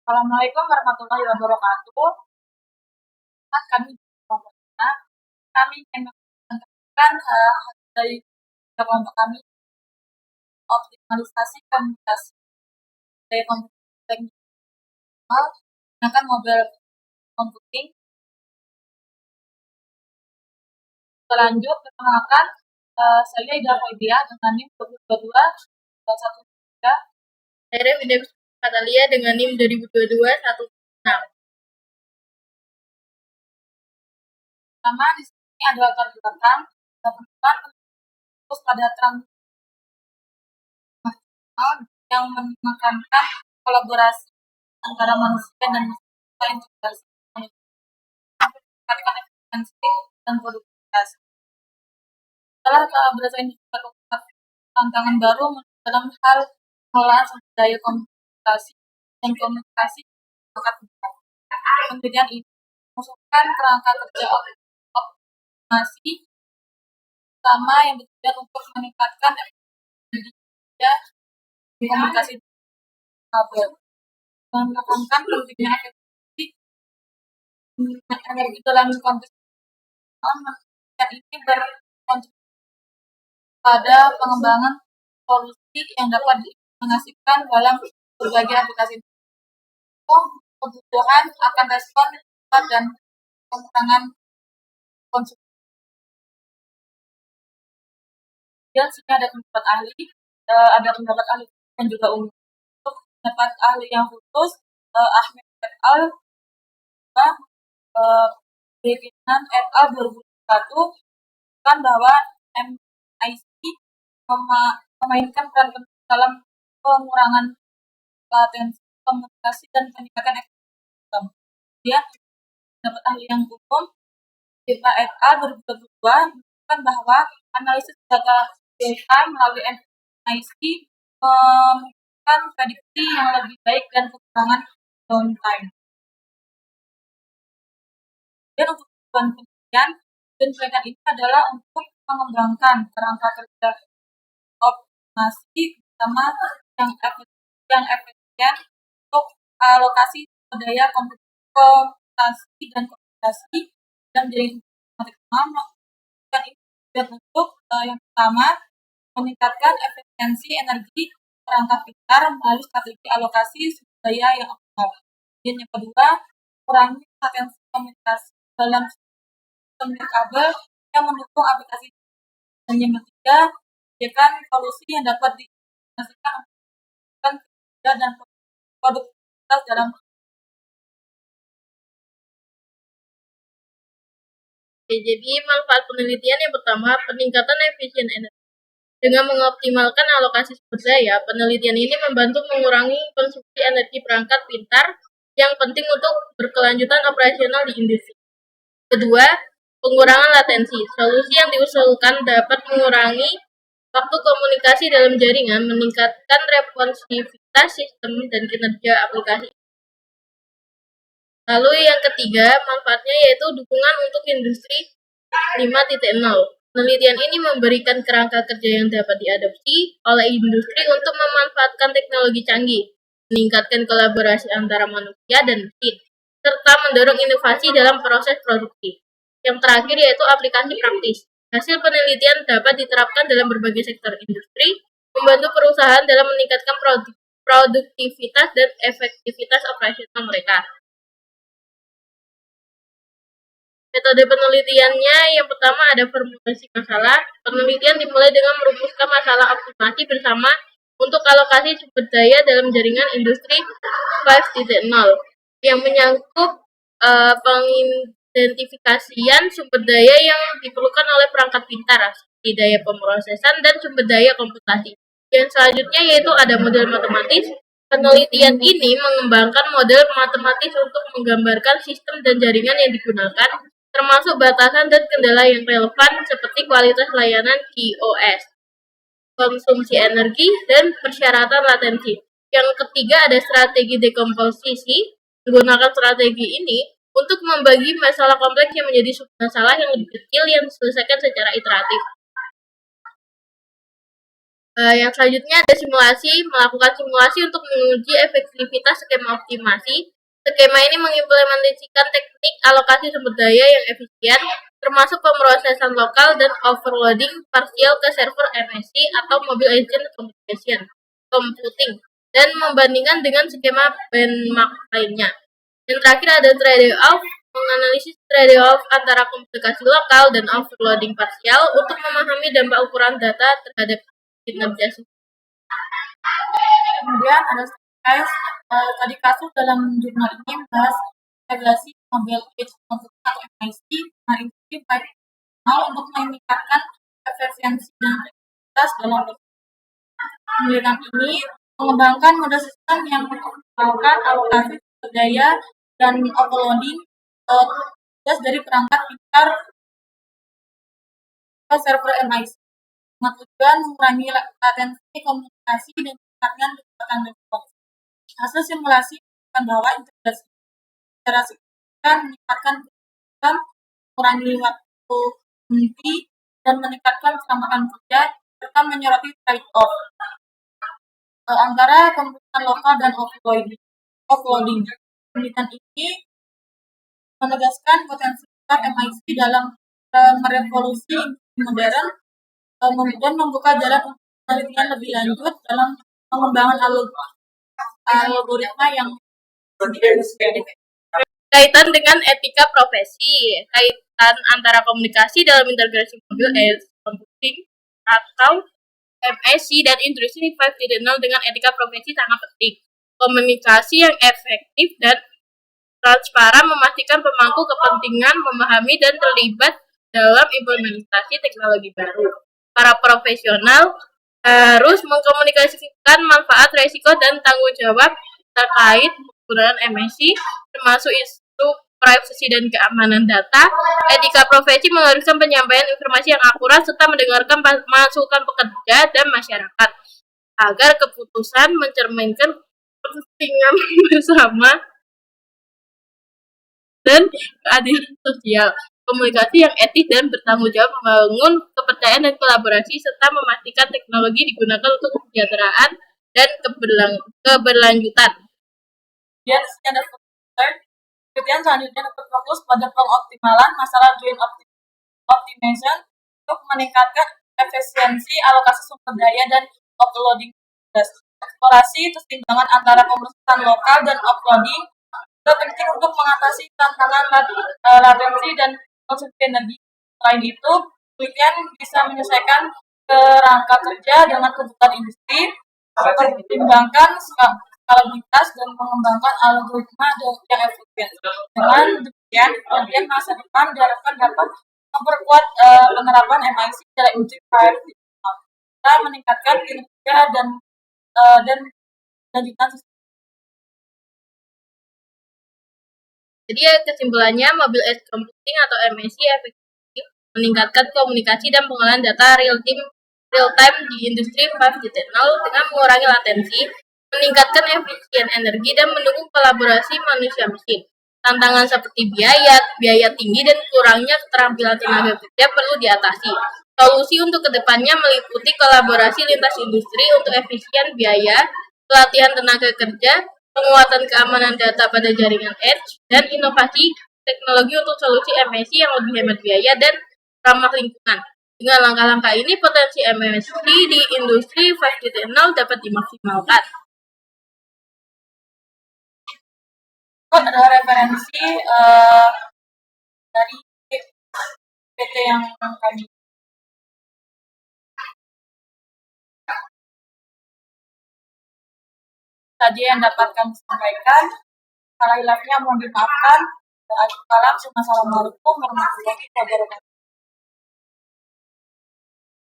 Assalamualaikum warahmatullahi wabarakatuh. Mas, kami di kelompoknya, kami ingin menyampaikan dari kelompok kami optimalisasi komunikasi dari komunikasi teknikal menggunakan mobile computing. Selanjut, perkenalkan saya Ida Faibia dengan NIM 2022 Saya Winda Katalia dengan NIM 2022 166. Pertama, di sini adalah latar belakang penerapan fokus pada transnasional yang menekankan kolaborasi antara manusia dan mencipta integrasi meningkatkan efisiensi dan produktivitas. Setelah kolaborasi ini terungkap tantangan baru dalam hal pengelolaan sumber daya komunikasi dan komunikasi masyarakat. Penelitian ini mengusulkan kerangka kerja optimasi utama yang bertujuan untuk meningkatkan efisiensi komunikasi kabel dan menekankan pentingnya efisiensi energi dalam konteks ini berkontribusi pada pengembangan solusi yang dapat diimplementasikan dalam berbagai aplikasi. Kebutuhan akan respon cepat dan pengurangan konsumsi. Dan sini ada pendapat ahli dan juga umum. Untuk pendapat ahli yang khusus, Ahmed et al. Beginan et al. 2001 kan bahwa MIC memainkan peran penting dalam pengurangan latensi komunikasi dan peningkatan efisiensi. Kemudian pendapat ahli yang umum Dita et al. 2022 menunjukkan bahwa analisis data real time melalui MIC memberikan prediksi yang lebih baik dan pengurangan downtime. Dan untuk tujuan penelitian ini adalah untuk mengembangkan kerangka kerja optimasi bersama yang efisien untuk alokasi daya komputasi dan komunikasi dan jaringan informatik utama. Dan ini untuk yang pertama meningkatkan efisiensi energi perangkat pintar melalui strategi alokasi sumber daya yang optimal. Dan yang kedua, kurangi latensi komunikasi dalam sistem kabel yang mendukung aplikasi. Dan yang ketiga, menyediakan solusi yang dapat diimplementasikan dan produktivitas dalam. Jadi manfaat penelitian yang pertama, peningkatan efisien energi. Dengan mengoptimalkan alokasi sumber daya, penelitian ini membantu mengurangi konsumsi energi perangkat pintar yang penting untuk berkelanjutan operasional di industri. Kedua, pengurangan latensi. Solusi yang diusulkan dapat mengurangi waktu komunikasi dalam jaringan, meningkatkan responsivitas sistem dan kinerja aplikasi. Lalu yang ketiga, manfaatnya yaitu dukungan untuk industri 5.0. Penelitian ini memberikan kerangka kerja yang dapat diadopsi oleh industri untuk memanfaatkan teknologi canggih, meningkatkan kolaborasi antara manusia dan mesin, serta mendorong inovasi dalam proses produksi. Yang terakhir yaitu aplikasi praktis. Hasil penelitian dapat diterapkan dalam berbagai sektor industri, membantu perusahaan dalam meningkatkan produktivitas dan efektivitas operasional mereka. Metode penelitiannya yang pertama ada formulasi masalah. Penelitian dimulai dengan merumuskan masalah optimasi bersama untuk alokasi sumber daya dalam jaringan industri 5.0 yang menyangkut pengidentifikasian sumber daya yang diperlukan oleh perangkat pintar, seperti daya pemrosesan dan sumber daya komputasi. Yang selanjutnya yaitu ada model matematis. Penelitian ini mengembangkan model matematis untuk menggambarkan sistem dan jaringan yang digunakan, termasuk batasan dan kendala yang relevan seperti kualitas layanan QoS, konsumsi energi, dan persyaratan latensi. Yang ketiga ada strategi dekomposisi. Menggunakan strategi ini untuk membagi masalah kompleks yang menjadi submasalah yang lebih kecil yang diselesaikan secara iteratif. Yang selanjutnya ada simulasi, melakukan simulasi untuk menguji efektivitas skema optimasi. Skema ini mengimplementasikan teknik alokasi sumber daya yang efisien, termasuk pemrosesan lokal dan overloading parsial ke server MSC atau Mobile Agent Computing, dan membandingkan dengan skema benchmark lainnya. Yang terakhir ada trade-off, menganalisis trade-off antara komplikasi lokal dan overloading parsial untuk memahami dampak ukuran data terhadap kinerja sistem. Kemudian ada case tadi kasus dalam jurnal ini membahas integrasi Mobile Edge Computing atau MIC. Nah, ini baik untuk meningkatkan efisiensi dan efektivitas dalam penelitian ini mengembangkan model sistem yang melakukan alokasi sumber daya dan overloading dari perangkat pintar ke server MIC. Dengan tujuan mengurangi latensi komunikasi dan meningkatkan kecepatan respons. Hasil simulasi menunjukkan bahwa integrasi secara signifikan meningkatkan kecepatan, mengurangi waktu henti, dan meningkatkan keselamatan kerja serta menyoroti trade-off antara komputer lokal dan offloading. Penelitian ini menegaskan potensi besar MIC dalam merevolusi industri modern dan membuka jalan untuk penelitian lebih lanjut dalam pengembangan algoritma yang kaitan dengan etika profesi, kaitan antara komunikasi dalam integrasi Mobile Edge Computing atau MSC dan industri 5.0 dengan etika profesi sangat penting. Komunikasi yang efektif dan transparan memastikan pemangku kepentingan memahami dan terlibat dalam implementasi teknologi baru. Para profesional harus mengkomunikasikan manfaat, resiko, dan tanggung jawab terkait penggunaan MSC, termasuk isu privasi dan keamanan data. Etika profesi mengharuskan penyampaian informasi yang akurat serta mendengarkan masukan pekerja dan masyarakat agar keputusan mencerminkan kepentingan bersama dan keadilan sosial. Komunikasi yang etis dan bertanggung jawab membangun kepercayaan dan kolaborasi serta memastikan teknologi digunakan untuk kesejahteraan dan keberlanjutan. Kemudian ada penelitian selanjutnya berfokus pada pengoptimalan masalah joint optimization untuk meningkatkan efisiensi alokasi sumber daya dan offloading. Eksplorasi keseimbangan antara pemrosesan lokal dan offloading juga penting untuk mengatasi tantangan latensi dan konsumsi energi. Selain itu, penelitian bisa menyesuaikan kerangka kerja dengan kebutuhan industri, mempertimbangkan skalabilitas dan mengembangkan algoritma yang efisien. Dengan demikian, penelitian masa depan diharapkan dapat memperkuat penerapan MIC dalam industri 5.0 serta meningkatkan kinerja dan lanjutan sistem. Jadi kesimpulannya, Mobile Edge Computing atau MSC efektif meningkatkan komunikasi dan pengolahan data real time di industri 5.0 dengan mengurangi latensi, meningkatkan efisien energi, dan mendukung kolaborasi manusia-mesin. Tantangan seperti biaya tinggi, dan kurangnya keterampilan tenaga kerja perlu diatasi. Solusi untuk kedepannya meliputi kolaborasi lintas industri untuk efisien biaya, pelatihan tenaga kerja, penguatan keamanan data pada jaringan edge, dan inovasi teknologi untuk solusi MSC yang lebih hemat biaya dan ramah lingkungan. Dengan langkah-langkah ini, potensi MSC di industri 5.0 dapat dimaksimalkan. Ada referensi dari PT yang kami saja yang dapat kami sampaikan. Salah hilafnya mohon dimaafkan. Assalamualaikum warahmatullahi wabarakatuh.